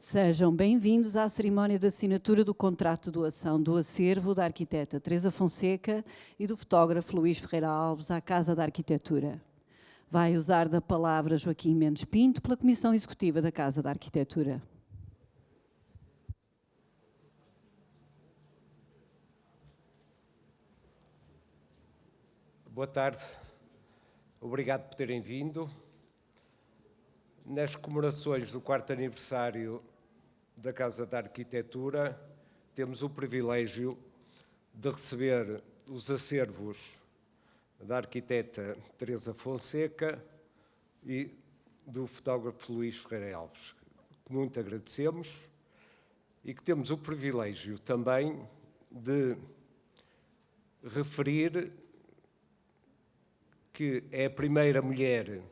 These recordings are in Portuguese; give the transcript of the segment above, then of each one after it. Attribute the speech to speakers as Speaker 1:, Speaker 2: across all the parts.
Speaker 1: Sejam bem-vindos à cerimónia de assinatura do contrato de doação do acervo da arquiteta Teresa Fonseca e do fotógrafo Luís Ferreira Alves à Casa da Arquitetura. Vai usar da palavra Joaquim Mendes Pinto, pela Comissão Executiva da Casa da Arquitetura.
Speaker 2: Boa tarde, obrigado por terem vindo. Nas comemorações do 4º aniversário da Casa da Arquitetura, temos o privilégio de receber os acervos da arquiteta Teresa Fonseca e do fotógrafo Luís Ferreira Alves, que muito agradecemos e que temos o privilégio também de referir que é a primeira mulher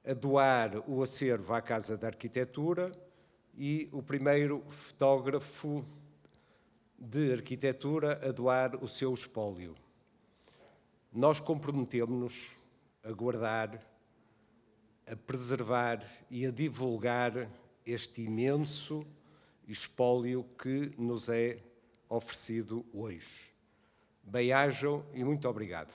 Speaker 2: a doar o acervo à Casa da Arquitetura e o primeiro fotógrafo de arquitetura a doar o seu espólio. Nós comprometemos-nos a guardar, a preservar e a divulgar este imenso espólio que nos é oferecido hoje. Bem-ajam e muito obrigado.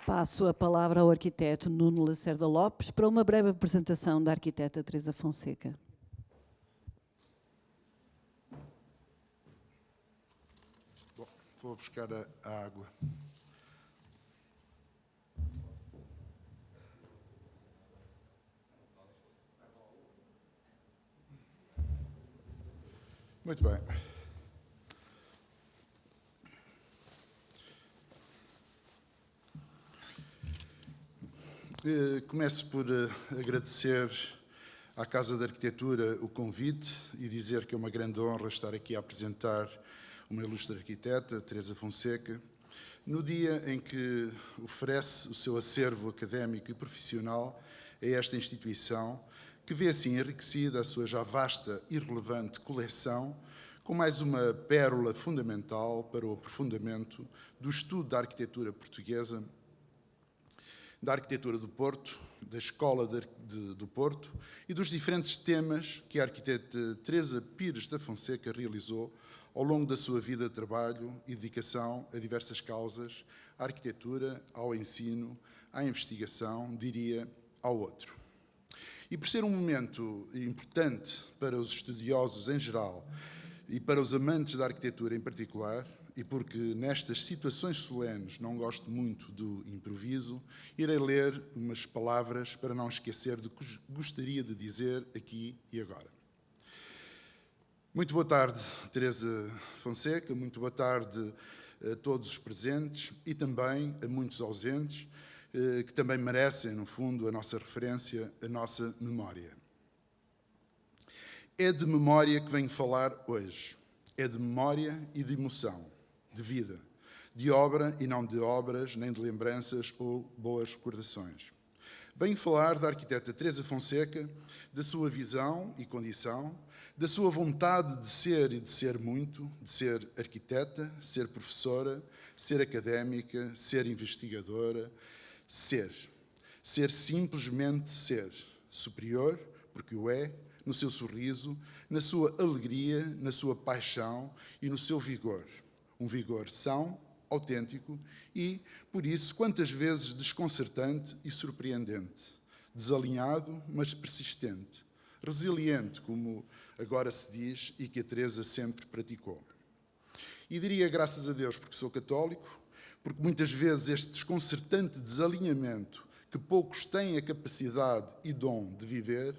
Speaker 1: Passo a palavra ao arquiteto Nuno Lacerda Lopes para uma breve apresentação da arquiteta Teresa Fonseca.
Speaker 3: Bom, vou buscar a água. Muito bem. Começo por agradecer à Casa da Arquitetura o convite e dizer que é uma grande honra estar aqui a apresentar uma ilustre arquiteta, Teresa Fonseca, no dia em que oferece o seu acervo académico e profissional a esta instituição, que vê assim enriquecida a sua já vasta e relevante coleção, com mais uma pérola fundamental para o aprofundamento do estudo da arquitetura portuguesa, da arquitetura do Porto, da Escola do Porto e dos diferentes temas que a arquiteta Teresa Pires da Fonseca realizou ao longo da sua vida de trabalho e dedicação a diversas causas, à arquitetura, ao ensino, à investigação, diria, ao outro. E por ser um momento importante para os estudiosos em geral e para os amantes da arquitetura em particular, e porque nestas situações solenes não gosto muito do improviso, irei ler umas palavras para não esquecer do que gostaria de dizer aqui e agora. Muito boa tarde, Teresa Fonseca, muito boa tarde a todos os presentes e também a muitos ausentes, que também merecem, no fundo, a nossa referência, a nossa memória. É de memória que venho falar hoje. É de memória e de emoção. De vida, de obra e não de obras, nem de lembranças ou boas recordações. Venho falar da arquiteta Teresa Fonseca, da sua visão e condição, da sua vontade de ser e de ser muito, de ser arquiteta, ser professora, ser académica, ser investigadora, ser. Ser simplesmente ser. Superior, porque o é, no seu sorriso, na sua alegria, na sua paixão e no seu vigor. Um vigor são, autêntico e, por isso, quantas vezes desconcertante e surpreendente. Desalinhado, mas persistente. Resiliente, como agora se diz e que a Teresa sempre praticou. E diria graças a Deus porque sou católico, porque muitas vezes este desconcertante desalinhamento que poucos têm a capacidade e dom de viver,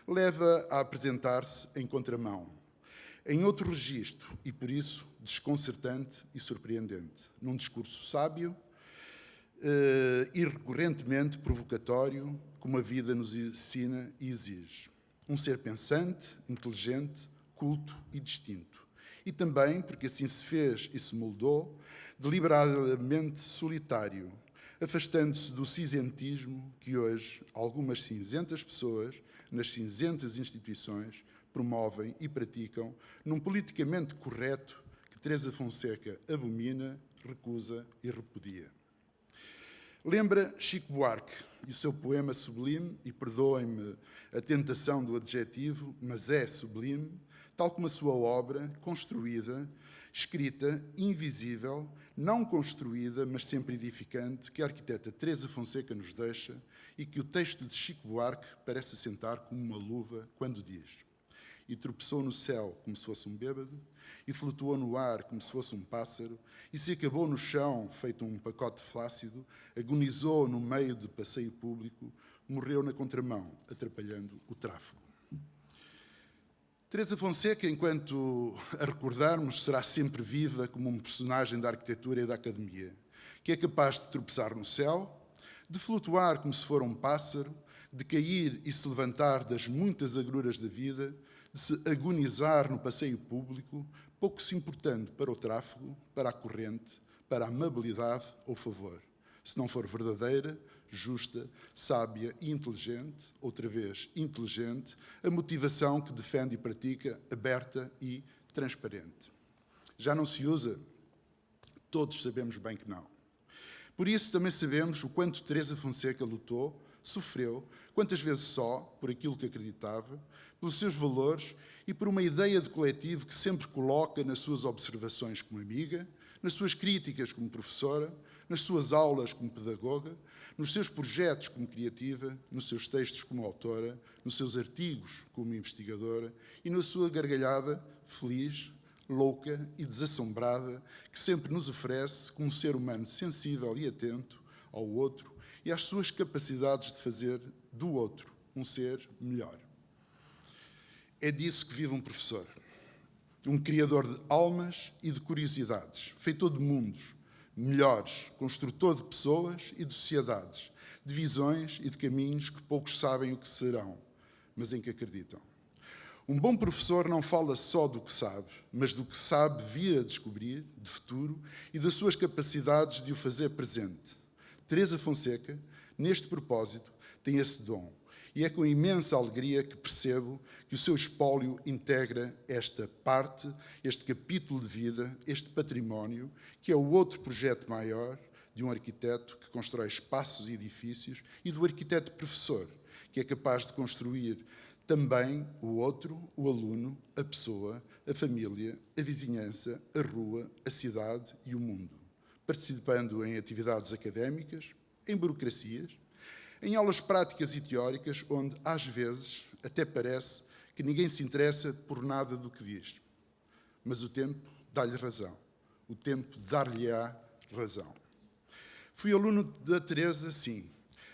Speaker 3: leva a apresentar-se em contramão. Em outro registro, e por isso desconcertante e surpreendente, num discurso sábio e recorrentemente provocatório, como a vida nos ensina e exige. Um ser pensante, inteligente, culto e distinto. E também, porque assim se fez e se moldou, deliberadamente solitário, afastando-se do cinzentismo que hoje algumas cinzentas pessoas, nas cinzentas instituições, promovem e praticam num politicamente correto que Teresa Fonseca abomina, recusa e repudia. Lembra Chico Buarque e o seu poema sublime, e perdoem-me a tentação do adjetivo, mas é sublime, tal como a sua obra, construída, escrita, invisível, não construída, mas sempre edificante, que a arquiteta Teresa Fonseca nos deixa e que o texto de Chico Buarque parece assentar como uma luva quando diz: e tropeçou no céu como se fosse um bêbado, e flutuou no ar como se fosse um pássaro, e se acabou no chão feito um pacote flácido, agonizou no meio de passeio público, morreu na contramão, atrapalhando o tráfego. Teresa Fonseca, enquanto a recordarmos, será sempre viva como um personagem da arquitetura e da academia, que é capaz de tropeçar no céu, de flutuar como se for um pássaro, de cair e se levantar das muitas agruras da vida, de se agonizar no passeio público, pouco se importando para o tráfego, para a corrente, para a amabilidade ou favor. Se não for verdadeira, justa, sábia e inteligente, outra vez inteligente, a motivação que defende e pratica, aberta e transparente. Já não se usa? Todos sabemos bem que não. Por isso também sabemos o quanto Teresa Fonseca lutou, sofreu, quantas vezes só, por aquilo que acreditava, pelos seus valores e por uma ideia de coletivo que sempre coloca nas suas observações como amiga, nas suas críticas como professora, nas suas aulas como pedagoga, nos seus projetos como criativa, nos seus textos como autora, nos seus artigos como investigadora e na sua gargalhada feliz, louca e desassombrada que sempre nos oferece como um ser humano sensível e atento ao outro e às suas capacidades de fazer do outro um ser melhor. É disso que vive um professor. Um criador de almas e de curiosidades, feitor de mundos melhores, construtor de pessoas e de sociedades, de visões e de caminhos que poucos sabem o que serão, mas em que acreditam. Um bom professor não fala só do que sabe, mas do que sabe vir a descobrir, de futuro, e das suas capacidades de o fazer presente. Teresa Fonseca, neste propósito, tem esse dom. E é com imensa alegria que percebo que o seu espólio integra esta parte, este capítulo de vida, este património, que é o outro projeto maior de um arquiteto que constrói espaços e edifícios, e do arquiteto professor, que é capaz de construir também o outro, o aluno, a pessoa, a família, a vizinhança, a rua, a cidade e o mundo, participando em atividades académicas, em burocracias, em aulas práticas e teóricas, onde, às vezes, até parece que ninguém se interessa por nada do que diz. Mas o tempo dá-lhe razão. O tempo dar-lhe-á razão. Fui aluno da Teresa, sim,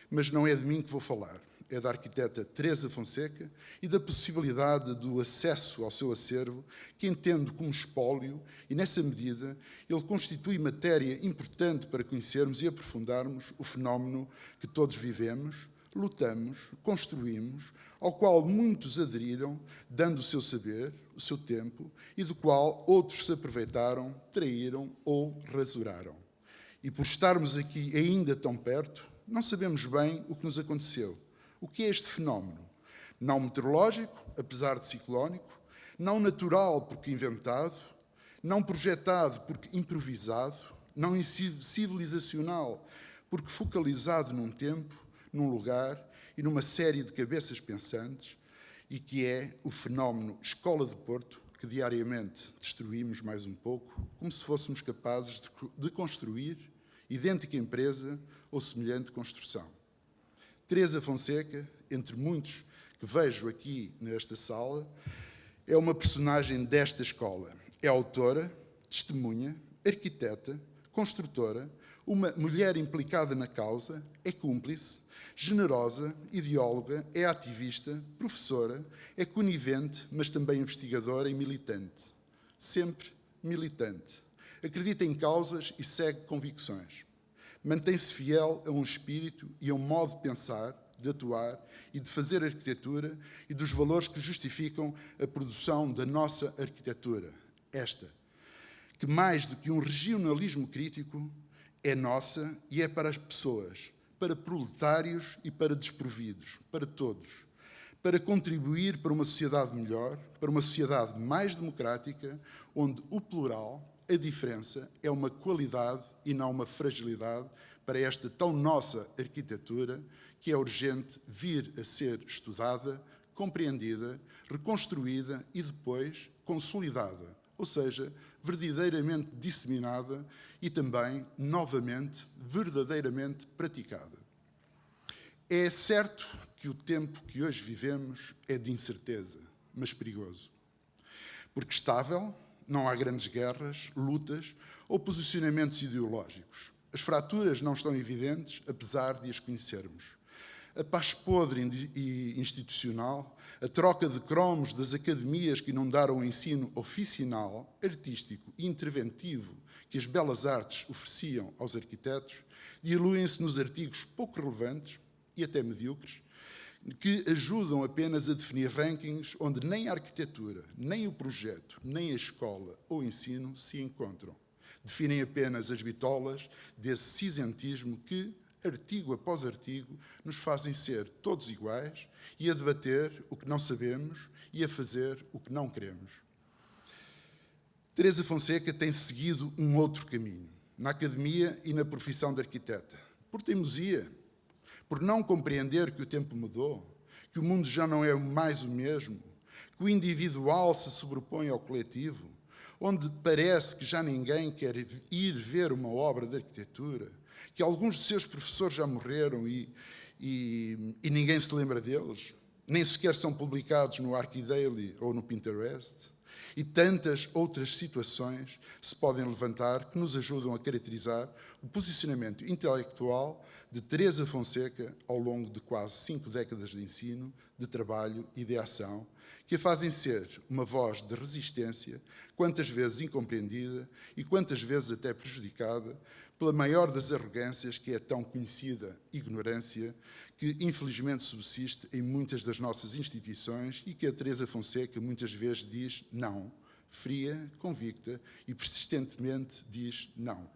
Speaker 3: mas não é de mim que vou falar. É da arquiteta Teresa Fonseca e da possibilidade do acesso ao seu acervo, que entendo como espólio, e nessa medida ele constitui matéria importante para conhecermos e aprofundarmos o fenómeno que todos vivemos, lutamos, construímos, ao qual muitos aderiram, dando o seu saber, o seu tempo, e do qual outros se aproveitaram, traíram ou rasuraram. E por estarmos aqui ainda tão perto, não sabemos bem o que nos aconteceu. O que é este fenómeno? Não meteorológico, apesar de ciclónico, não natural porque inventado, não projetado porque improvisado, não civilizacional porque focalizado num tempo, num lugar e numa série de cabeças pensantes, e que é o fenómeno Escola de Porto, que diariamente destruímos mais um pouco, como se fôssemos capazes de construir idêntica empresa ou semelhante construção. Teresa Fonseca, entre muitos que vejo aqui nesta sala, é uma personagem desta escola. É autora, testemunha, arquiteta, construtora, uma mulher implicada na causa, é cúmplice, generosa, ideóloga, é ativista, professora, é conivente, mas também investigadora e militante. Sempre militante. Acredita em causas e segue convicções. Mantém-se fiel a um espírito e a um modo de pensar, de atuar e de fazer arquitetura e dos valores que justificam a produção da nossa arquitetura. Esta, que mais do que um regionalismo crítico, é nossa e é para as pessoas, para proletários e para desprovidos, para todos, para contribuir para uma sociedade melhor, para uma sociedade mais democrática, onde o plural, a diferença, é uma qualidade e não uma fragilidade, para esta tão nossa arquitetura, que é urgente vir a ser estudada, compreendida, reconstruída e depois consolidada, ou seja, verdadeiramente disseminada e também, novamente, verdadeiramente praticada. É certo que o tempo que hoje vivemos é de incerteza, mas perigoso. Porque estável, não há grandes guerras, lutas ou posicionamentos ideológicos. As fraturas não estão evidentes, apesar de as conhecermos. A paz podre e institucional, a troca de cromos das academias que inundaram o ensino oficinal, artístico e interventivo que as belas artes ofereciam aos arquitetos, diluem-se nos artigos pouco relevantes e até medíocres, que ajudam apenas a definir rankings onde nem a arquitetura, nem o projeto, nem a escola ou o ensino se encontram. Definem apenas as bitolas desse cinzentismo que, artigo após artigo, nos fazem ser todos iguais e a debater o que não sabemos e a fazer o que não queremos. Teresa Fonseca tem seguido um outro caminho, na academia e na profissão de arquiteta, por teimosia, por não compreender que o tempo mudou, que o mundo já não é mais o mesmo, que o individual se sobrepõe ao coletivo, onde parece que já ninguém quer ir ver uma obra de arquitetura, que alguns de seus professores já morreram e ninguém se lembra deles, nem sequer são publicados no ArchiDaily ou no Pinterest, e tantas outras situações se podem levantar que nos ajudam a caracterizar o posicionamento intelectual de Teresa Fonseca ao longo de quase 5 décadas de ensino, de trabalho e de ação, que a fazem ser uma voz de resistência, quantas vezes incompreendida e quantas vezes até prejudicada pela maior das arrogâncias, que é a tão conhecida ignorância, que infelizmente subsiste em muitas das nossas instituições e que a Teresa Fonseca muitas vezes diz não, fria, convicta e persistentemente diz não.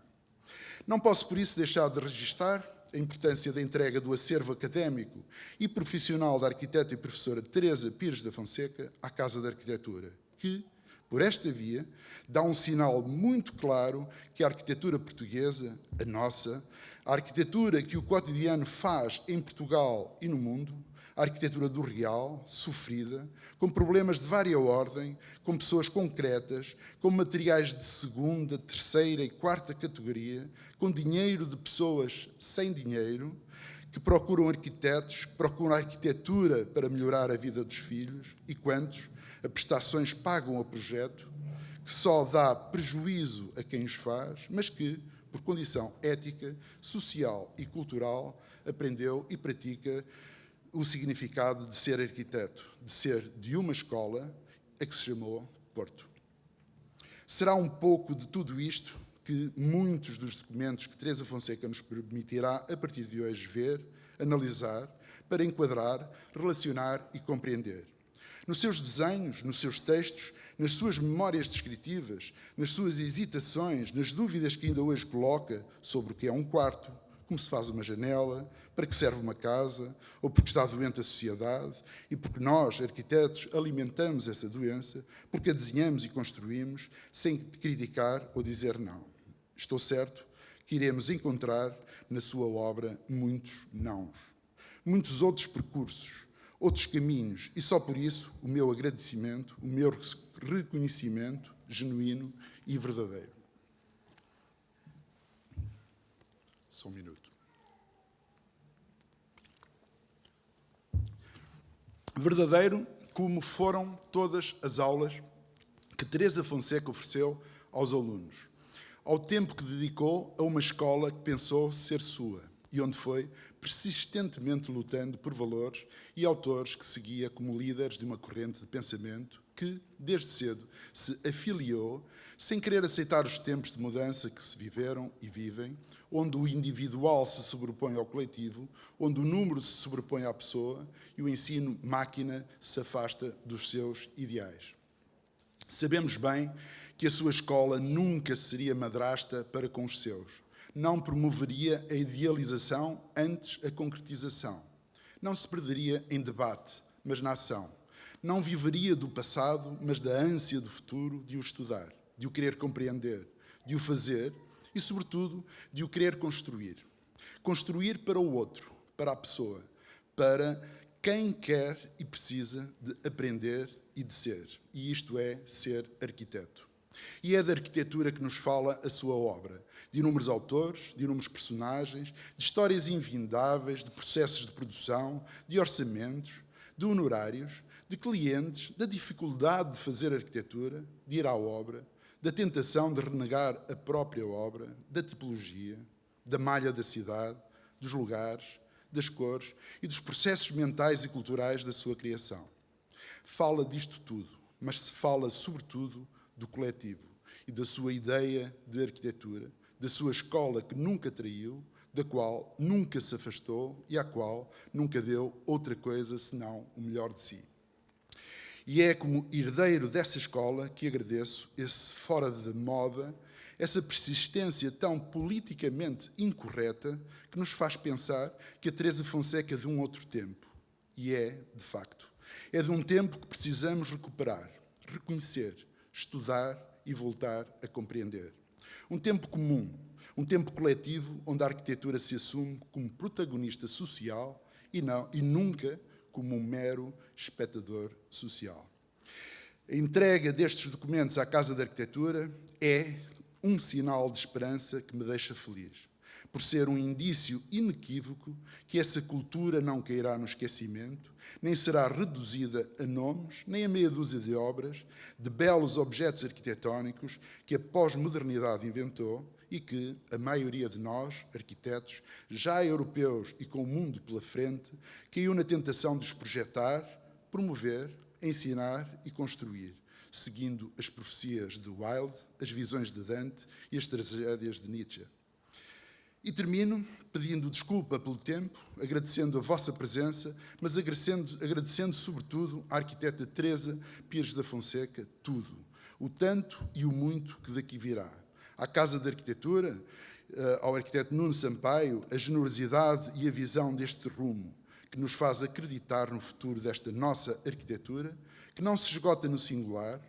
Speaker 3: Não posso, por isso, deixar de registar a importância da entrega do acervo académico e profissional da arquiteta e professora Teresa Pires da Fonseca à Casa da Arquitetura, que, por esta via, dá um sinal muito claro que a arquitetura portuguesa, a nossa, a arquitetura que o cotidiano faz em Portugal e no mundo, a arquitetura do real, sofrida, com problemas de vária ordem, com pessoas concretas, com materiais de segunda, terceira e quarta categoria, com dinheiro de pessoas sem dinheiro, que procuram arquitetos, que procuram arquitetura para melhorar a vida dos filhos, e quantos a prestações pagam a projeto, que só dá prejuízo a quem os faz, mas que, por condição ética, social e cultural, aprendeu e pratica o significado de ser arquiteto, de ser de uma escola a que se chamou Porto. Será um pouco de tudo isto que muitos dos documentos que Teresa Fonseca nos permitirá, a partir de hoje, ver, analisar, para enquadrar, relacionar e compreender. Nos seus desenhos, nos seus textos, nas suas memórias descritivas, nas suas hesitações, nas dúvidas que ainda hoje coloca sobre o que é um quarto, como se faz uma janela, para que serve uma casa, ou porque está doente a sociedade, e porque nós, arquitetos, alimentamos essa doença, porque a desenhamos e construímos, sem criticar ou dizer não. Estou certo que iremos encontrar na sua obra muitos nãos, muitos outros percursos, outros caminhos, e só por isso o meu agradecimento, o meu reconhecimento genuíno e verdadeiro. Só um minuto. Verdadeiro como foram todas as aulas que Teresa Fonseca ofereceu aos alunos, ao tempo que dedicou a uma escola que pensou ser sua e onde foi persistentemente lutando por valores e autores que seguia como líderes de uma corrente de pensamento que, desde cedo, se afiliou, sem querer aceitar os tempos de mudança que se viveram e vivem, onde o individual se sobrepõe ao coletivo, onde o número se sobrepõe à pessoa e o ensino-máquina se afasta dos seus ideais. Sabemos bem que a sua escola nunca seria madrasta para com os seus. Não promoveria a idealização, antes a concretização. Não se perderia em debate, mas na ação. Não viveria do passado, mas da ânsia do futuro de o estudar, de o querer compreender, de o fazer e, sobretudo, de o querer construir. Construir para o outro, para a pessoa, para quem quer e precisa de aprender e de ser. E isto é ser arquiteto. E é da arquitetura que nos fala a sua obra. De inúmeros autores, de inúmeros personagens, de histórias invindáveis, de processos de produção, de orçamentos, de honorários, de clientes, da dificuldade de fazer arquitetura, de ir à obra, da tentação de renegar a própria obra, da tipologia, da malha da cidade, dos lugares, das cores e dos processos mentais e culturais da sua criação. Fala disto tudo, mas se fala sobretudo do coletivo e da sua ideia de arquitetura, da sua escola que nunca traiu, da qual nunca se afastou e à qual nunca deu outra coisa senão o melhor de si. E é como herdeiro dessa escola que agradeço esse fora de moda, essa persistência tão politicamente incorreta que nos faz pensar que a Teresa Fonseca é de um outro tempo. E é, de facto. É de um tempo que precisamos recuperar, reconhecer, estudar e voltar a compreender. Um tempo comum, um tempo coletivo onde a arquitetura se assume como protagonista social e nunca como um mero espectador social. A entrega destes documentos à Casa da Arquitetura é um sinal de esperança que me deixa feliz, por ser um indício inequívoco que essa cultura não cairá no esquecimento, nem será reduzida a nomes, nem a meia dúzia de obras, de belos objetos arquitetónicos que a pós-modernidade inventou e que a maioria de nós, arquitetos, já europeus e com o mundo pela frente, caiu na tentação de os projetar, promover, ensinar e construir, seguindo as profecias de Wilde, as visões de Dante e as tragédias de Nietzsche. E termino pedindo desculpa pelo tempo, agradecendo a vossa presença, mas agradecendo sobretudo à arquiteta Teresa Pires da Fonseca tudo, o tanto e o muito que daqui virá. À Casa da Arquitetura, ao arquiteto Nuno Sampaio, a generosidade e a visão deste rumo, que nos faz acreditar no futuro desta nossa arquitetura, que não se esgota no singular,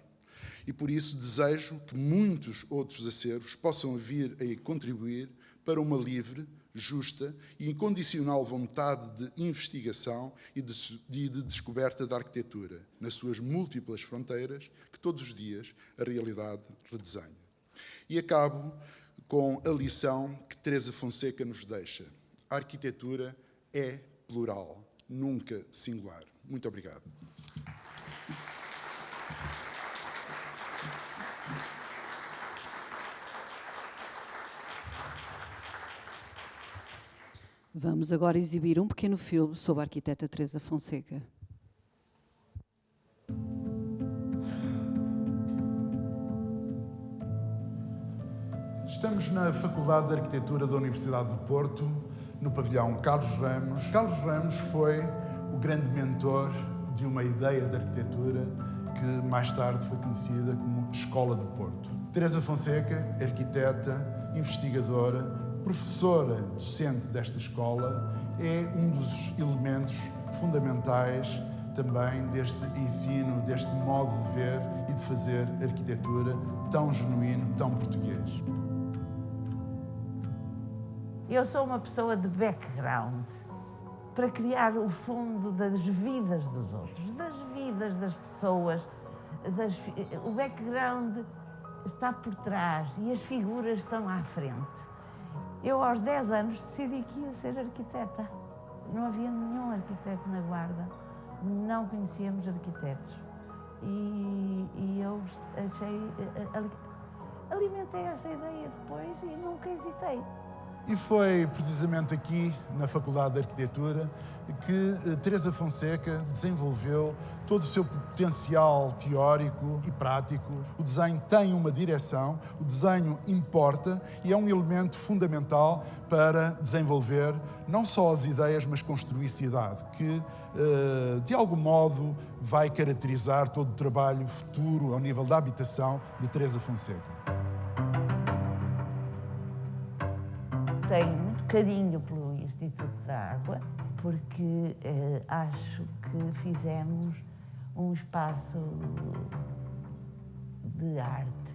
Speaker 3: e por isso desejo que muitos outros acervos possam vir a contribuir para uma livre, justa e incondicional vontade de investigação e de descoberta da arquitetura, nas suas múltiplas fronteiras, que todos os dias a realidade redesenha. E acabo com a lição que Teresa Fonseca nos deixa. A arquitetura é plural, nunca singular. Muito obrigado.
Speaker 1: Vamos agora exibir um pequeno filme sobre a arquiteta Teresa Fonseca.
Speaker 3: Estamos na Faculdade de Arquitetura da Universidade do Porto, no pavilhão Carlos Ramos. Carlos Ramos foi o grande mentor de uma ideia de arquitetura que mais tarde foi conhecida como Escola do Porto. Teresa Fonseca, arquiteta, investigadora, professora docente desta escola, é um dos elementos fundamentais também deste ensino, deste modo de ver e de fazer arquitetura tão genuíno, tão português.
Speaker 4: Eu sou uma pessoa de background para criar o fundo das vidas dos outros, das vidas das pessoas. O background está por trás e as figuras estão à frente. Eu, aos 10 anos, decidi que ia ser arquiteta. Não havia nenhum arquiteto na Guarda, não conhecíamos arquitetos. E eu alimentei essa ideia depois e nunca hesitei.
Speaker 3: E foi precisamente aqui, na Faculdade de Arquitetura, que Teresa Fonseca desenvolveu todo o seu potencial teórico e prático. O desenho tem uma direção, o desenho importa e é um elemento fundamental para desenvolver não só as ideias, mas construir cidade, que de algum modo vai caracterizar todo o trabalho futuro ao nível da habitação de Teresa Fonseca.
Speaker 4: Tenho muito carinho pelo Instituto da Água, porque acho que fizemos um espaço de arte,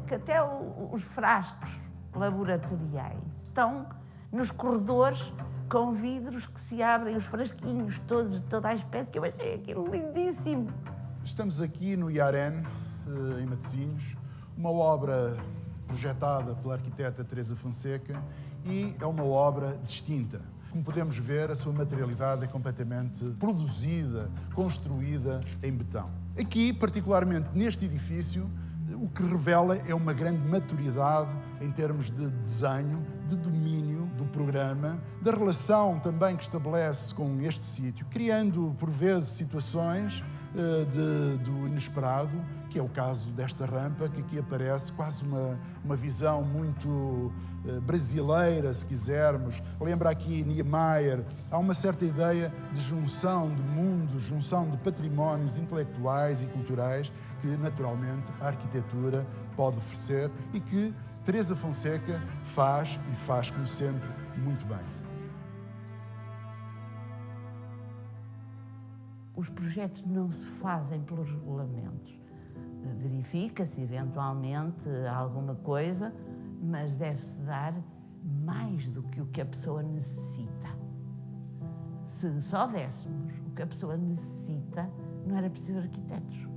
Speaker 4: que até os frascos laboratoriais estão nos corredores, com vidros que se abrem, os frasquinhos todos, de toda a espécie, que eu achei aquilo lindíssimo.
Speaker 3: Estamos aqui no IAREN, em Matosinhos, uma obra projetada pela arquiteta Teresa Fonseca e é uma obra distinta. Como podemos ver, a sua materialidade é completamente produzida, construída em betão. Aqui, particularmente neste edifício, o que revela é uma grande maturidade em termos de desenho, de domínio do programa, da relação também que estabelece com este sítio, criando, por vezes, situações do inesperado, que é o caso desta rampa, que aqui aparece quase uma visão muito brasileira, se quisermos. Lembra aqui Niemeyer. Há uma certa ideia de junção de mundos, junção de patrimónios intelectuais e culturais que, naturalmente, a arquitetura pode oferecer e que Teresa Fonseca faz, e faz, como sempre, muito bem.
Speaker 4: Os projetos não se fazem pelos regulamentos. Verifica-se, eventualmente, alguma coisa, mas deve-se dar mais do que o que a pessoa necessita. Se só dessemos o que a pessoa necessita, não era preciso arquitetos.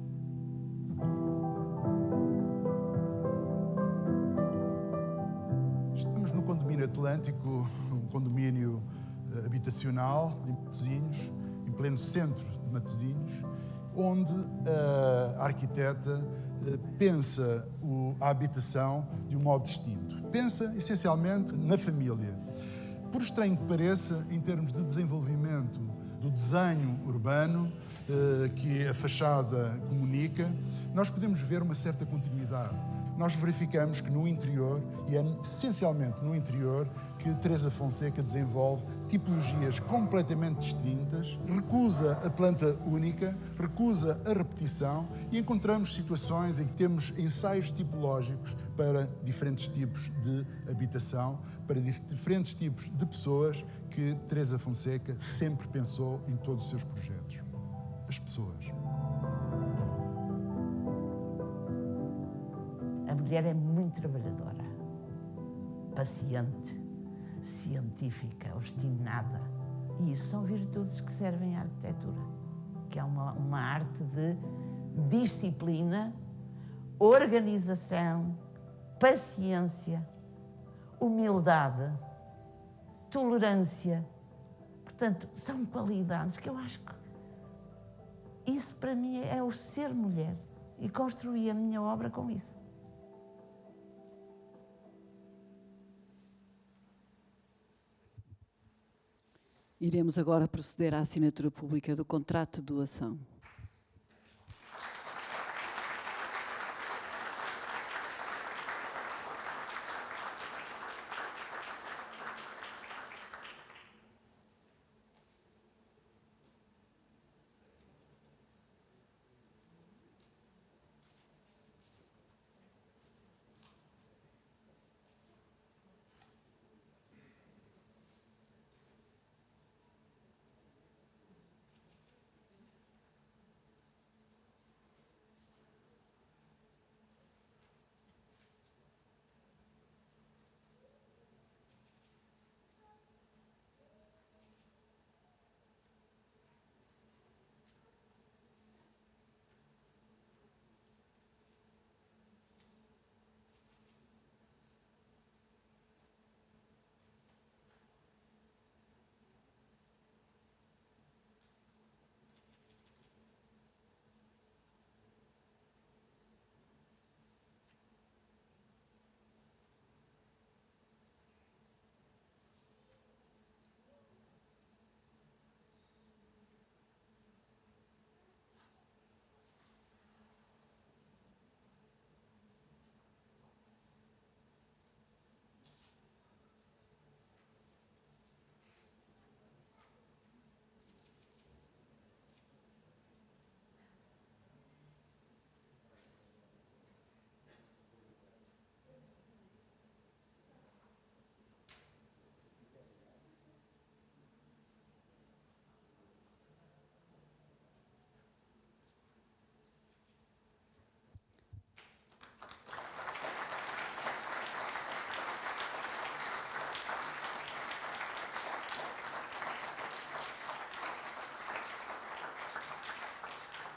Speaker 3: Estamos no condomínio Atlântico, um condomínio habitacional, em Matosinhos, em pleno centro de Matosinhos, onde a arquiteta pensa a habitação de um modo distinto. Pensa, essencialmente, na família. Por estranho que pareça, em termos de desenvolvimento do desenho urbano que a fachada comunica, nós podemos ver uma certa continuidade. Nós verificamos que no interior, e é essencialmente no interior, que Teresa Fonseca desenvolve tipologias completamente distintas, recusa a planta única, recusa a repetição e encontramos situações em que temos ensaios tipológicos para diferentes tipos de habitação, para diferentes tipos de pessoas que Teresa Fonseca sempre pensou em todos os seus projetos. As pessoas.
Speaker 4: A mulher é muito trabalhadora, paciente, científica, obstinada. E isso são virtudes que servem à arquitetura, que é uma arte de disciplina, organização, paciência, humildade, tolerância. Portanto, são qualidades que eu acho que isso para mim é o ser mulher e construí a minha obra com isso.
Speaker 1: Iremos agora proceder à assinatura pública do contrato de doação.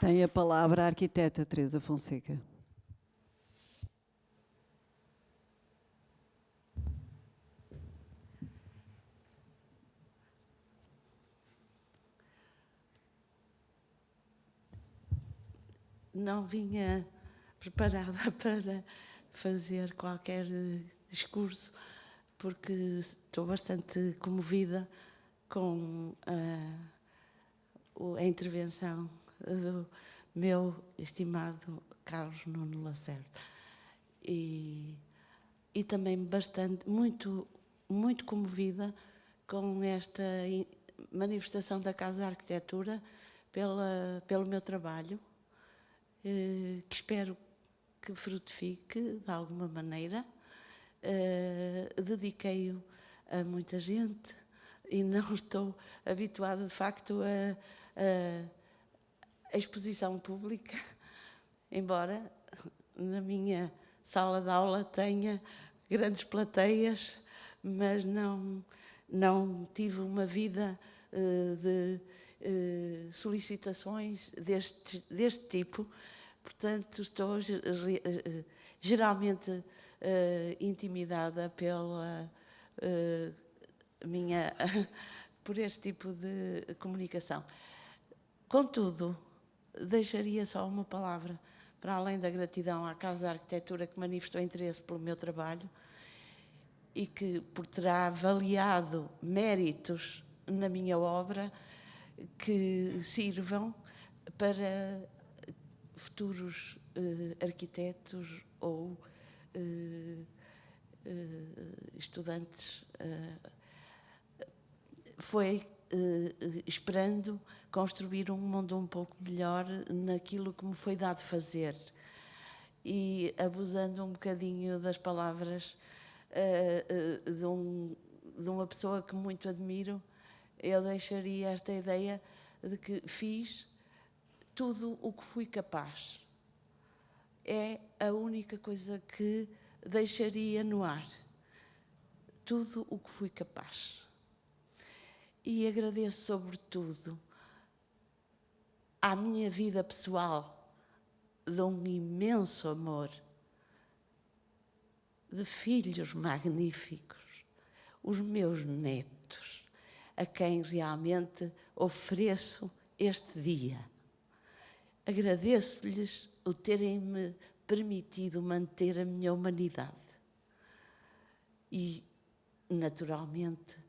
Speaker 1: Tem a palavra a arquiteta Teresa Fonseca.
Speaker 5: Não vinha preparada para fazer qualquer discurso, porque estou bastante comovida com a intervenção do meu estimado Carlos Nuno Lacerda. E também muito comovida com esta manifestação da Casa da Arquitetura pelo meu trabalho, que espero que frutifique de alguma maneira. Dediquei-o a muita gente e não estou habituada, de facto, a exposição pública, embora na minha sala de aula tenha grandes plateias, mas não tive uma vida de solicitações deste tipo. Portanto, estou geralmente intimidada por este tipo de comunicação. Contudo, deixaria só uma palavra, para além da gratidão à Casa da Arquitetura, que manifestou interesse pelo meu trabalho e que, por terá avaliado méritos na minha obra que sirvam para futuros arquitetos ou estudantes. Foi esperando construir um mundo um pouco melhor naquilo que me foi dado fazer. E abusando um bocadinho das palavras de uma pessoa que muito admiro, eu deixaria esta ideia de que fiz tudo o que fui capaz. É a única coisa que deixaria no ar. Tudo o que fui capaz. E agradeço, sobretudo, à minha vida pessoal, de um imenso amor, de filhos magníficos, os meus netos, a quem realmente ofereço este dia. Agradeço-lhes o terem-me permitido manter a minha humanidade. E, naturalmente,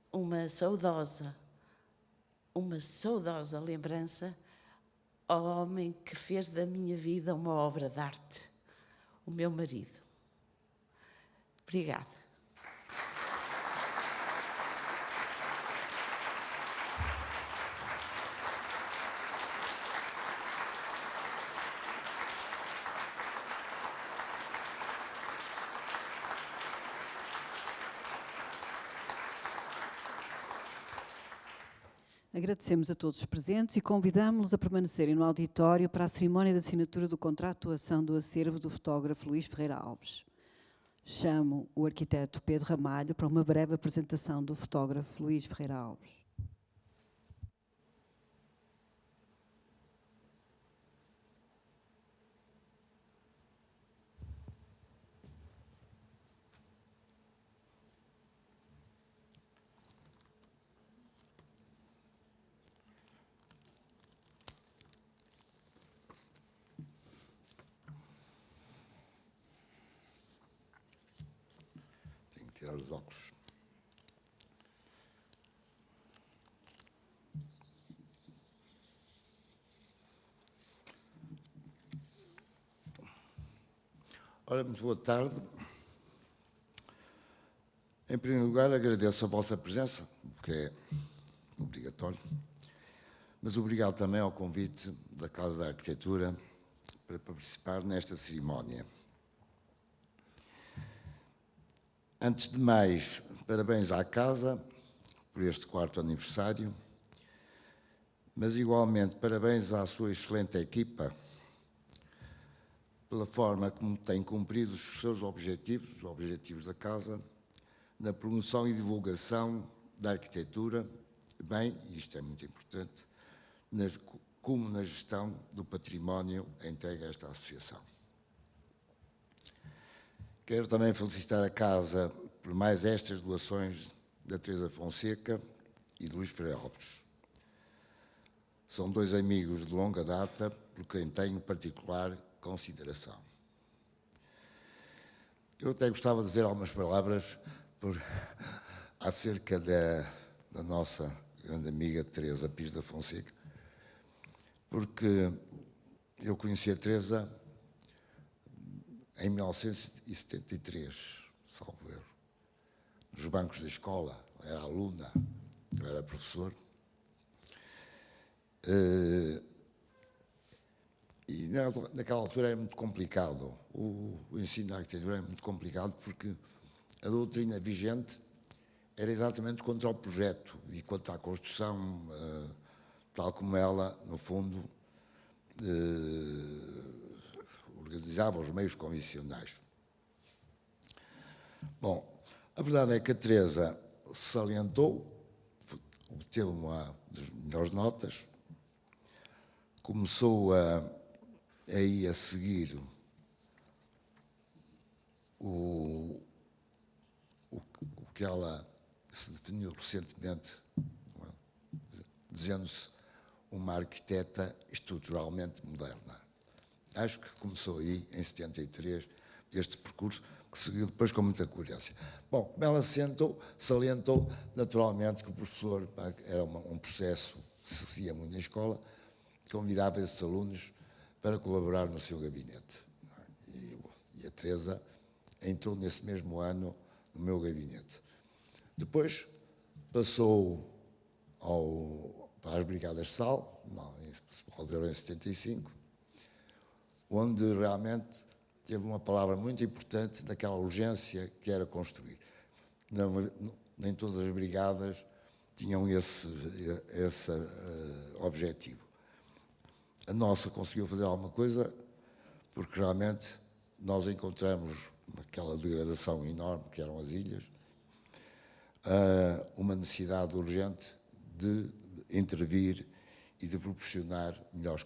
Speaker 5: uma saudosa lembrança ao homem que fez da minha vida uma obra de arte, o meu marido. Obrigada.
Speaker 1: Agradecemos a todos os presentes e convidamos-los a permanecerem no auditório para a cerimónia de assinatura do contrato de doação do acervo do fotógrafo Luís Ferreira Alves. Chamo o arquiteto Pedro Ramalho para uma breve apresentação do fotógrafo Luís Ferreira Alves.
Speaker 3: Tirar os óculos. Ora, muito boa tarde. Em primeiro lugar, agradeço a vossa presença, porque é obrigatório, mas obrigado também ao convite da Casa da Arquitetura para participar nesta cerimónia. Antes de mais, parabéns à Casa por este 4º aniversário, mas igualmente parabéns à sua excelente equipa pela forma como tem cumprido os seus objetivos, os objetivos da Casa, na promoção e divulgação da arquitetura, bem, e isto é muito importante, na
Speaker 6: como na gestão do património entregue a esta associação. Quero também felicitar a Casa por mais estas doações da Teresa Fonseca e de Luís Ferreira Alves. São dois amigos de longa data, por quem tenho particular consideração. Eu até gostava de dizer algumas palavras acerca da nossa grande amiga Teresa Pires da Fonseca, porque eu conheci a Teresa em 1973, salvo erro, nos bancos da escola. Era aluna, eu era professor. E naquela altura era muito complicado. O ensino da arquitetura era muito complicado porque a doutrina vigente era exatamente contra o projeto e contra a construção, tal como ela, no fundo, organizava os meios convencionais. Bom, a verdade é que a Teresa salientou, obteve uma das melhores notas, começou a seguir o que ela se definiu recentemente, dizendo-se uma arquiteta estruturalmente moderna. Acho que começou aí, em 73, este percurso, que seguiu depois com muita coerência. Bom, como ela salientou naturalmente que o professor era um processo que se seguia muito na escola, convidava esses alunos para colaborar no seu gabinete. E a Teresa entrou nesse mesmo ano no meu gabinete. Depois passou para as Brigadas de Sal, em 75, onde realmente teve uma palavra muito importante daquela urgência que era construir. Nem todas as brigadas tinham esse objetivo. A nossa conseguiu fazer alguma coisa porque realmente nós encontramos naquela degradação enorme que eram as ilhas, uma necessidade urgente de intervir e de proporcionar melhores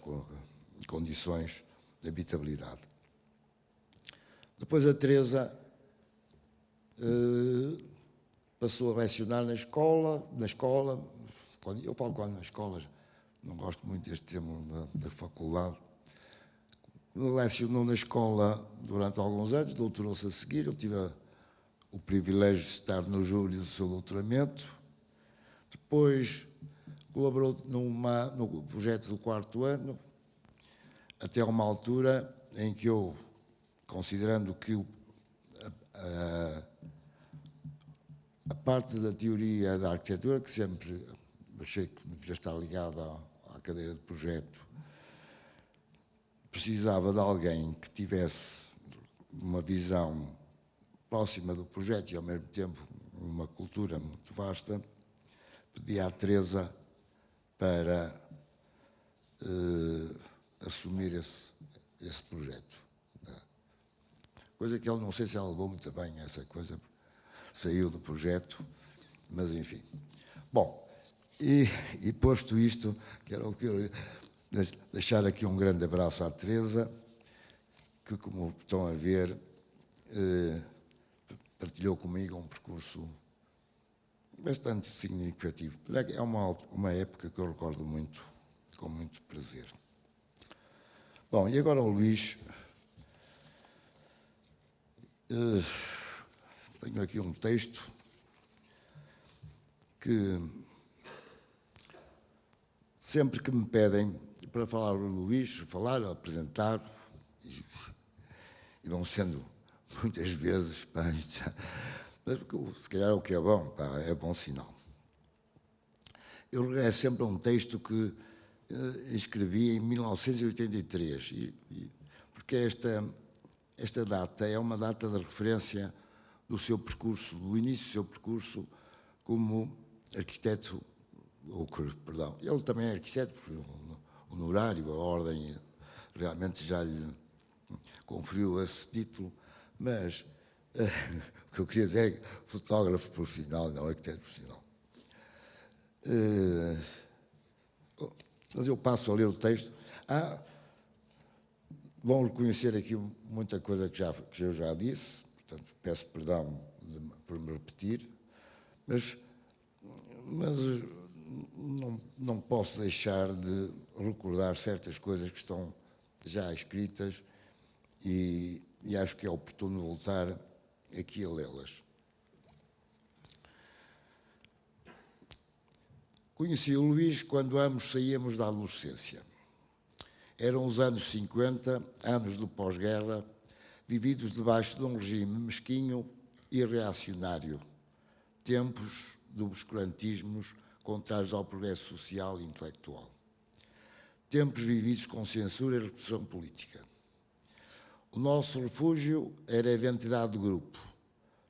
Speaker 6: condições de habitabilidade. Depois a Teresa passou a lecionar na escola, eu falo quando nas escolas, não gosto muito deste termo da faculdade. Lecionou na escola durante alguns anos, doutorou-se a seguir. Eu tive o privilégio de estar no júri do seu doutoramento. Depois colaborou no projeto do 4º ano, até uma altura em que eu, considerando que a parte da teoria da arquitetura, que sempre achei que devia estar ligada à cadeira de projeto, precisava de alguém que tivesse uma visão próxima do projeto e, ao mesmo tempo, uma cultura muito vasta, pedi à Teresa para assumir esse projeto. Coisa que ele, não sei se ela levou muito bem, essa coisa, saiu do projeto, mas enfim. Bom, e posto isto, quero deixar aqui um grande abraço à Teresa, que, como estão a ver, partilhou comigo um percurso bastante significativo. É uma época que eu recordo muito, com muito prazer. Bom, e agora o Luís. Tenho aqui um texto que, sempre que me pedem para falar o Luís, apresentar, e vão sendo muitas vezes, mas se calhar é o que é bom, é bom sinal. Eu regresso sempre a um texto que escrevi em 1983, porque esta data é uma data de referência do seu percurso, do início do seu percurso como arquiteto, perdão, ele também é arquiteto, porque o honorário, a ordem, realmente já lhe conferiu esse título, mas o que eu queria dizer é que fotógrafo profissional, não arquiteto profissional. mas eu passo a ler o texto. Vão reconhecer aqui muita coisa que eu já disse, portanto, peço perdão por me repetir, mas não posso deixar de recordar certas coisas que estão já escritas e acho que é oportuno voltar aqui a lê-las. Conheci o Luís quando ambos saíamos da adolescência. Eram os anos 50, anos do pós-guerra, vividos debaixo de um regime mesquinho e reacionário, tempos de obscurantismos contrários ao progresso social e intelectual. Tempos vividos com censura e repressão política. O nosso refúgio era a identidade do grupo,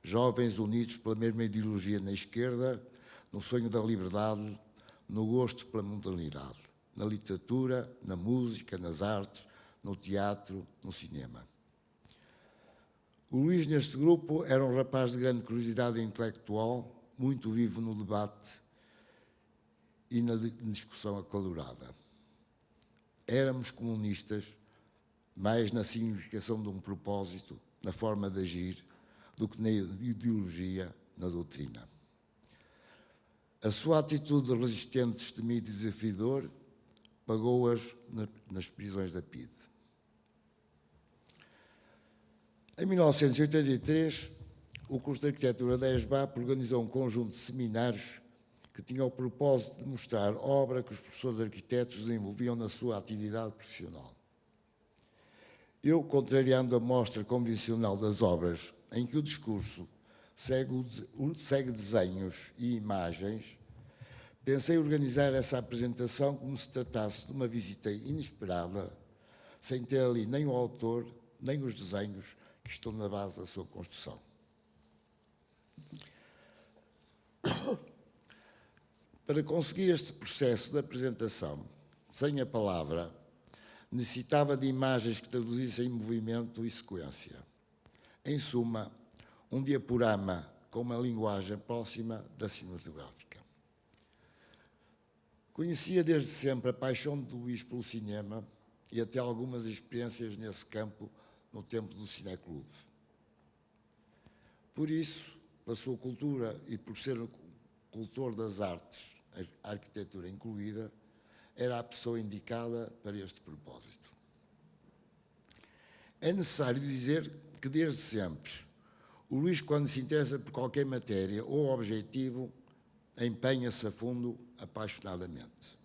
Speaker 6: jovens unidos pela mesma ideologia na esquerda, no sonho da liberdade, no gosto pela modernidade, na literatura, na música, nas artes, no teatro, no cinema. O Luís, neste grupo, era um rapaz de grande curiosidade intelectual, muito vivo no debate e na discussão acalorada. Éramos comunistas, mais na significação de um propósito, na forma de agir, do que na ideologia, na doutrina. A sua atitude resistente, destemida e desafiador pagou-as nas prisões da PIDE. Em 1983, o curso de Arquitetura da ESBAP organizou um conjunto de seminários que tinha o propósito de mostrar obra que os professores arquitetos desenvolviam na sua atividade profissional. Eu, contrariando a mostra convencional das obras, em que o discurso segue desenhos e imagens, pensei organizar essa apresentação como se tratasse de uma visita inesperada, sem ter ali nem o autor, nem os desenhos que estão na base da sua construção. Para conseguir este processo de apresentação, sem a palavra, necessitava de imagens que traduzissem movimento e sequência. Em suma, um diaporama com uma linguagem próxima da cinematográfica. Conhecia desde sempre a paixão de Luís pelo cinema e até algumas experiências nesse campo no tempo do Cineclube. Por isso, pela sua cultura e por ser cultor das artes, a arquitetura incluída, era a pessoa indicada para este propósito. É necessário dizer que desde sempre o Luís, quando se interessa por qualquer matéria ou objetivo, empenha-se a fundo, apaixonadamente.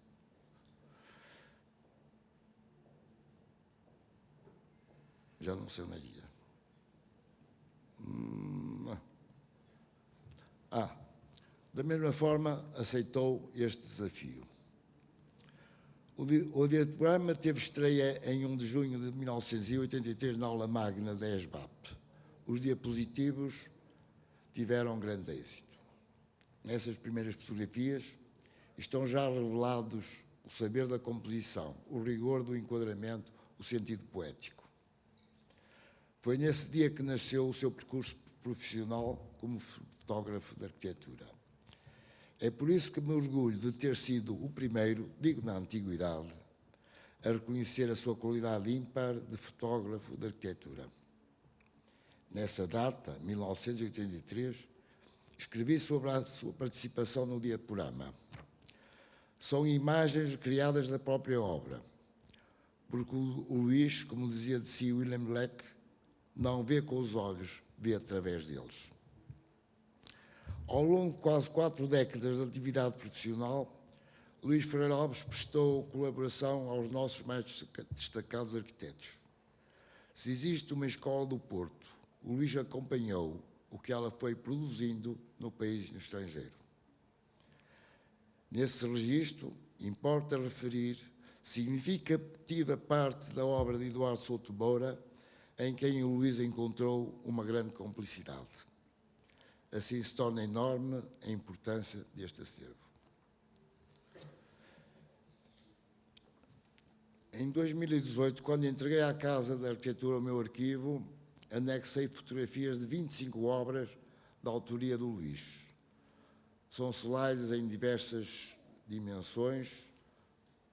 Speaker 6: Já não sei onde é que ia. Da mesma forma, aceitou este desafio. O diaporama teve estreia em 1 de junho de 1983 na aula magna da ESBAP. Os diapositivos tiveram grande êxito. Nessas primeiras fotografias estão já revelados o saber da composição, o rigor do enquadramento, o sentido poético. Foi nesse dia que nasceu o seu percurso profissional como fotógrafo de arquitetura. É por isso que me orgulho de ter sido o primeiro, digo na antiguidade, a reconhecer a sua qualidade ímpar de fotógrafo de arquitetura. Nessa data, 1983, escrevi sobre a sua participação no diaporama. São imagens criadas da própria obra, porque o Luís, como dizia de si William Blake, não vê com os olhos, vê através deles. Ao longo de quase 4 décadas de atividade profissional, Luís Ferreira Alves prestou colaboração aos nossos mais destacados arquitetos. Se existe uma escola do Porto, o Luís acompanhou o que ela foi produzindo no país e no estrangeiro. Nesse registro, importa referir significativa parte da obra de Eduardo Souto Moura, em quem o Luís encontrou uma grande cumplicidade. Assim se torna enorme a importância deste acervo. Em 2018, quando entreguei à Casa da Arquitetura o meu arquivo, anexei fotografias de 25 obras da autoria do Luís. São slides em diversas dimensões,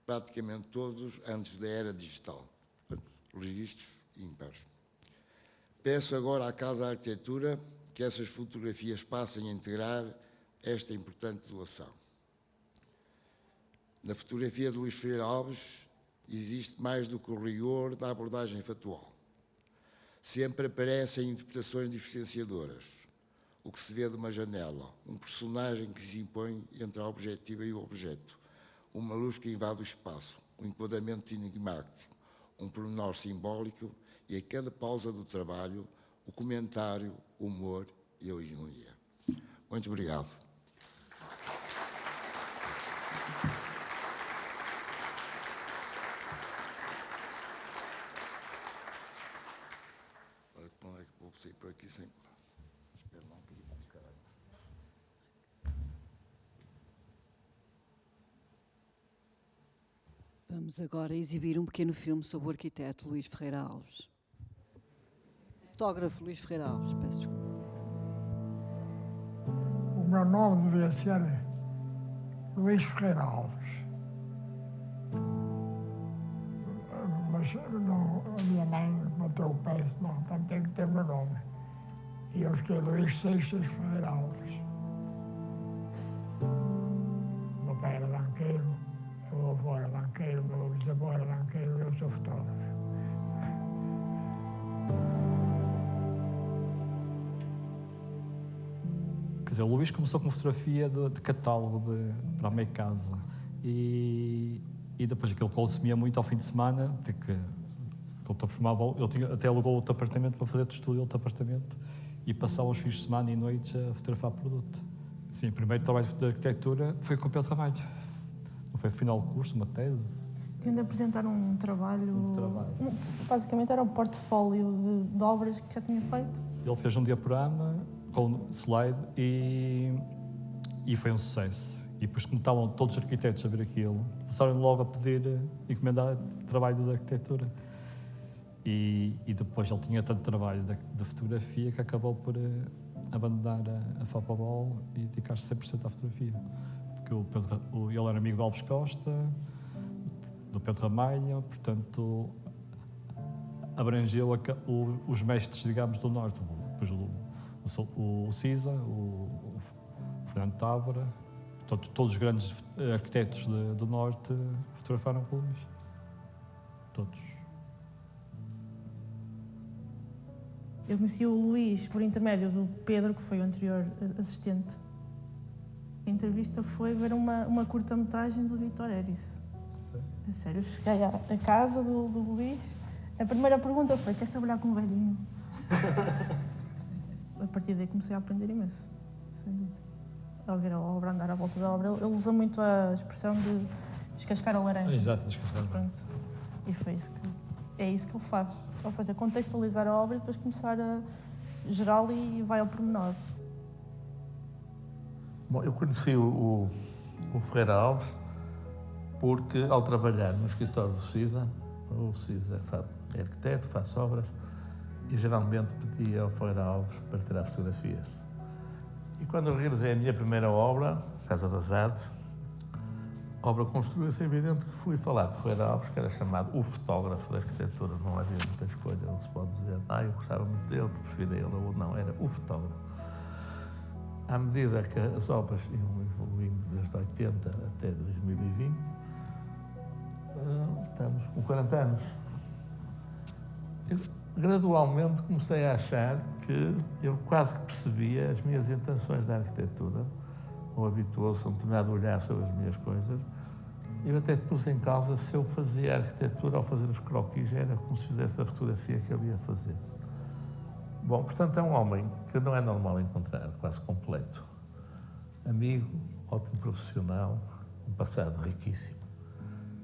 Speaker 6: praticamente todos antes da era digital, registros ímpares. Peço agora à Casa da Arquitetura que essas fotografias passem a integrar esta importante doação. Na fotografia de Luís Ferreira Alves existe mais do que o rigor da abordagem factual. Sempre aparecem interpretações diferenciadoras. O que se vê de uma janela, um personagem que se impõe entre a objetiva e o objeto, uma luz que invade o espaço, um enquadramento enigmático, um pormenor simbólico e, a cada pausa do trabalho, o comentário, o humor e a ironia. Muito obrigado. Agora, como é que vou sair por aqui sem... Espera lá um bocadinho. Caralho.
Speaker 1: Vamos agora exibir um pequeno filme sobre o arquiteto Luís Ferreira Alves. Fotógrafo Luís Ferreira Alves, peço desculpa.
Speaker 7: O meu nome devia ser Luís Ferreira Alves. Mas não, a minha mãe bateu o pé e disse, não, então tem que ter o meu nome. E eu fiquei Luís Seixas Ferreira Alves. O meu pai era banqueiro, o meu avô era banqueiro, o meu bisavô era banqueiro, eu sou fotógrafo.
Speaker 8: Quer dizer, o Luís começou com fotografia de catálogo para a meia casa e depois aquilo consumia muito ao fim de semana, ele até alugou outro apartamento para fazer de estúdio outro apartamento e passava os fins de semana e noites a fotografar produto. Sim, o primeiro trabalho de arquitetura foi com o Pedro Ramalho. Não foi final de curso, uma tese.
Speaker 9: Tinha de apresentar um trabalho. Basicamente era um portfólio de obras que já tinha feito.
Speaker 8: Ele fez um diaporama com slide e foi um sucesso. E depois, como estavam todos os arquitetos a ver aquilo, começaram logo a pedir, encomendar trabalho de arquitetura. E depois ele tinha tanto trabalho de fotografia que acabou por abandonar a Fapabol e dedicar-se 100% à fotografia. Porque ele era amigo de Alves Costa, do Pedro Ramalho, portanto abrangeu os mestres, digamos, do Norte. Depois o Cisa, o Fernando Távora, portanto, todos os grandes arquitetos do Norte fotografaram com o Luís. Todos.
Speaker 9: Eu conheci o Luís por intermédio do Pedro, que foi o anterior assistente. A entrevista foi ver uma curta-metragem do Vítor Eris. A sério, eu cheguei à casa do Luís, a primeira pergunta foi: queres trabalhar com um velhinho? A partir daí comecei a aprender imenso. Ao ver a obra, andar à volta da obra, ele usa muito a expressão de descascar a laranja.
Speaker 8: Exato, descascar a laranja.
Speaker 9: Pronto. E foi isso é isso que ele faz. Ou seja, contextualizar a obra e depois começar a gerá-la e vai ao pormenor.
Speaker 10: Bom, eu conheci o Ferreira Alves porque, ao trabalhar no escritório do Cisa, o Cisa é arquiteto, faz obras, e geralmente pedia ao Ferreira Alves para tirar fotografias. E quando eu realizei a minha primeira obra, Casa das Artes, a obra construiu-se, é evidente que fui falar com o Ferreira Alves, que era chamado o fotógrafo da arquitetura, não havia muita escolha, não se pode dizer, eu gostava muito dele, preferia ele ou não, era o fotógrafo. À medida que as obras iam evoluindo desde 80 até 2020, estamos com 40 anos. Eu, gradualmente comecei a achar que ele quase que percebia as minhas intenções da arquitetura, ou habituou-se a um determinado olhar sobre as minhas coisas. Eu até pus em causa se eu fazia a arquitetura ao fazer os croquis, era como se fizesse a fotografia que ele ia fazer. Bom, portanto, é um homem que não é normal encontrar, quase completo. Amigo, ótimo profissional, um passado riquíssimo.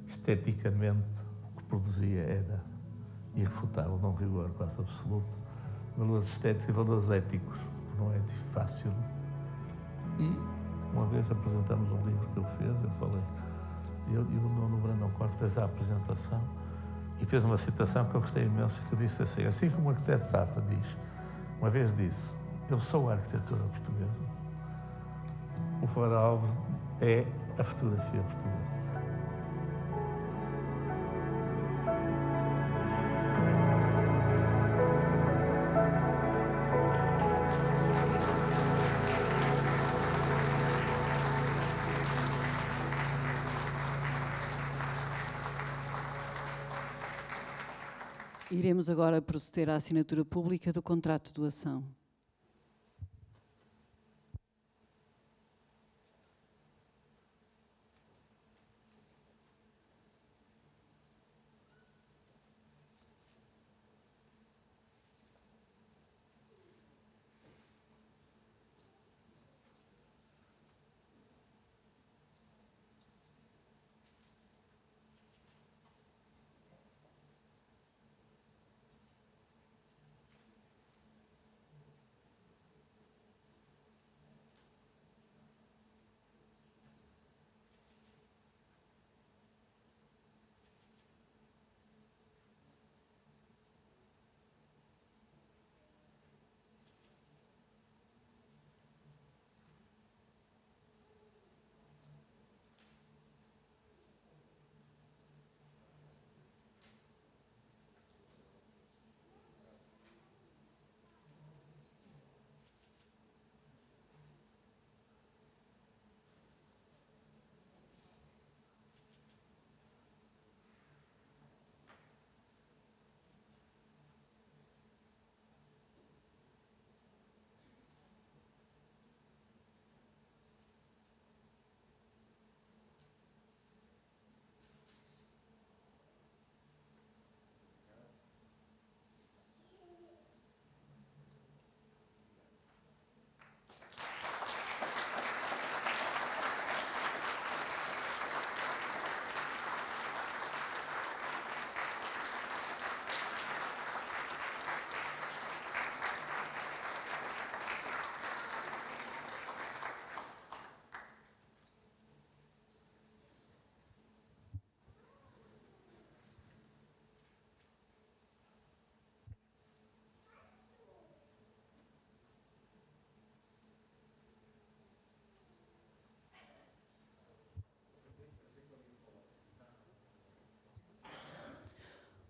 Speaker 10: Esteticamente, o que produzia era irrefutável, não rigor quase absoluto. Valores estéticos e valores éticos, que não é fácil. E, uma vez apresentamos um livro que ele fez, eu falei, e o Nuno Brandão Corte fez a apresentação e fez uma citação que eu gostei imenso, que disse assim como o arquiteto Tapa diz, uma vez disse, eu sou a arquitetura portuguesa, o Ferreira Alves é a fotografia portuguesa.
Speaker 1: Iremos agora proceder à assinatura pública do contrato de doação.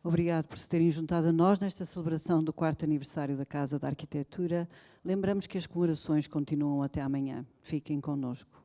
Speaker 1: Obrigado por se terem juntado a nós nesta celebração do 4º aniversário da Casa da Arquitetura. Lembramos que as comemorações continuam até amanhã. Fiquem connosco.